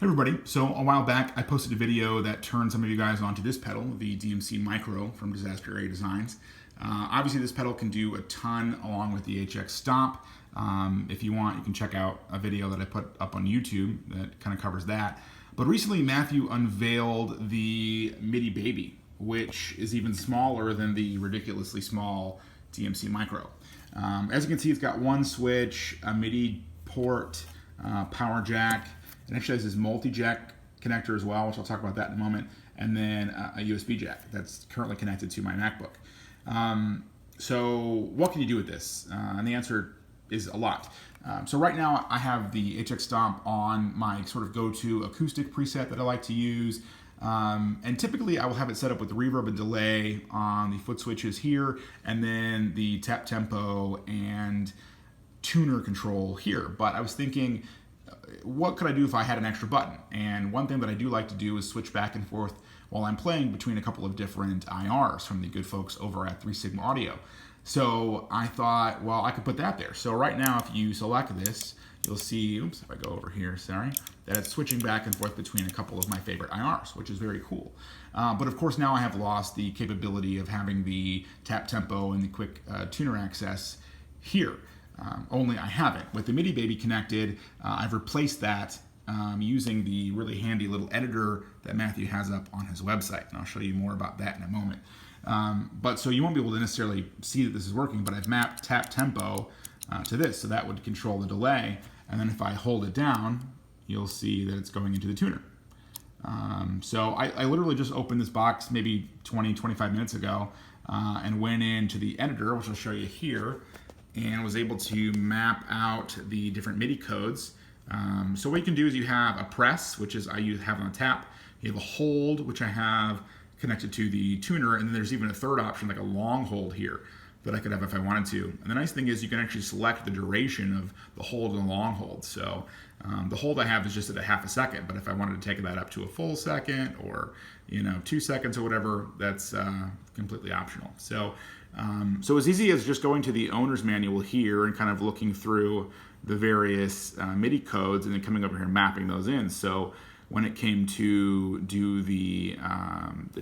Hey everybody, so a while back I posted a video that turned some of you guys onto this pedal, the DMC Micro from Disaster Area Designs. Obviously this pedal can do a ton along with the HX Stomp. If you want, you can check out a video that I put up on YouTube that kind of covers that. But recently Matthew unveiled the MIDI Baby, which is even smaller than the ridiculously small DMC Micro. As you can see, it's got one switch, a MIDI port, power jack. It actually has this multi-jack connector as well, which I'll talk about that in a moment, and then a USB jack that's currently connected to my MacBook. So what can you do with this? And the answer is a lot. So right now I have the HX Stomp on my sort of go-to acoustic preset that I like to use. And typically I will have it set up with reverb and delay on the foot switches here, and then the tap tempo and tuner control here. But I was thinking, what could I do if I had an extra button? And one thing that I do like to do is switch back and forth while I'm playing between a couple of different IRs from the good folks over at 3 Sigma Audio. So I thought, well, I could put that there. So right now, if you select this, you'll see, oops, if I go over here, sorry, that it's switching back and forth between a couple of my favorite IRs, which is very cool. But of course, now I have lost the capability of having the tap tempo and the quick tuner access here. Only I haven't. With the MIDI Baby connected, I've replaced that using the really handy little editor that Matthew has up on his website. And I'll show you more about that in a moment. But so you won't be able to necessarily see that this is working, but I've mapped tap tempo to this, so that would control the delay. And then if I hold it down, you'll see that it's going into the tuner. So I literally just opened this box maybe 20-25 minutes ago and went into the editor, which I'll show you here, and was able to map out the different MIDI codes. So what you can do is you have a press, which is I have on tap. You have a hold, which I have connected to the tuner, and then there's even a third option, like a long hold here, that I could have if I wanted to. And the nice thing is you can actually select the duration of the hold and the long hold. So the hold I have is just at a half a second, but if I wanted to take that up to a full second or 2 seconds or whatever, that's completely optional. So as easy as just going to the owner's manual here and kind of looking through the various MIDI codes and then coming over here and mapping those in. So when it came to do the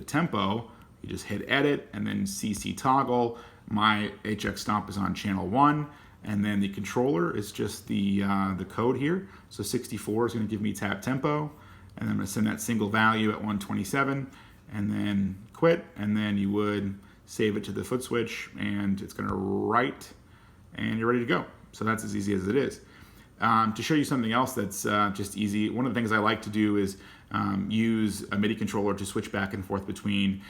tempo, you just hit edit and then CC toggle. My HX Stomp is on channel 1, and then the controller is just the code here. So 64 is going to give me tap tempo, and then I'm going to send that single value at 127, and then quit, and then you would save it to the foot switch, and it's going to write, and you're ready to go. So that's as easy as it is. To show you something else that's just easy, one of the things I like to do is use a MIDI controller to switch back and forth between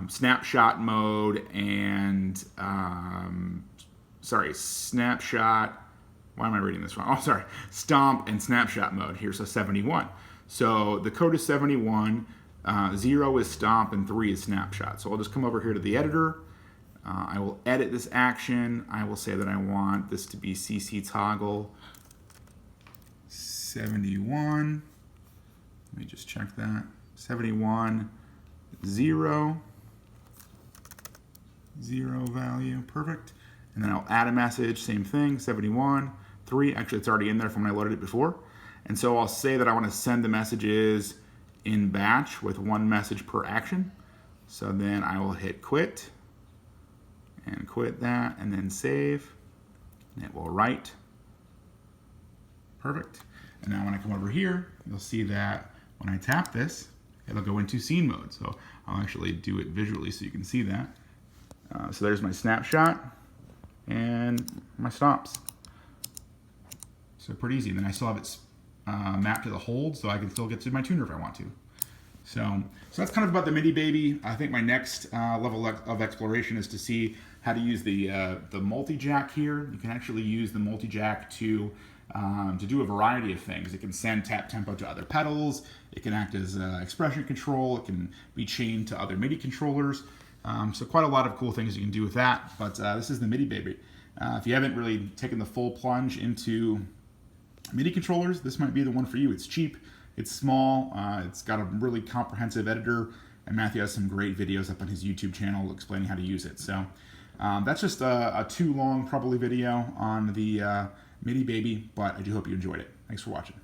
snapshot mode and, snapshot, why am I reading this wrong? Oh, sorry, stomp and snapshot mode here, so 71. So the code is 71, 0 is stomp, and 3 is snapshot. So I'll just come over here to the editor. I will edit this action. I will say that I want this to be CC toggle 71. Let me just check that. 71, 0 value, perfect. And then I'll add a message, same thing, 71, 3. Actually, it's already in there from when I loaded it before. And so I'll say that I want to send the messages in batch with 1 message per action. So then I will hit quit and quit that and then save, and it will write. Perfect. And now when I come over here, you'll see that when I tap this, it'll go into scene mode. So I'll actually do it visually so you can see that. So there's my snapshot and my stomps. So pretty easy. And then I still have it mapped to the hold, so I can still get to my tuner if I want to. So that's kind of about the MIDI Baby. I think my next level of exploration is to see how to use the multi-jack here. You can actually use the multi-jack to do a variety of things. It can send tap tempo to other pedals. It can act as expression control. It can be chained to other MIDI controllers. So quite a lot of cool things you can do with that. But this is the MIDI Baby. If you haven't really taken the full plunge into MIDI controllers, this might be the one for you. It's cheap. It's small, it's got a really comprehensive editor, and Matthew has some great videos up on his YouTube channel explaining how to use it. So that's just a too long probably video on the MIDI Baby, but I do hope you enjoyed it. Thanks for watching.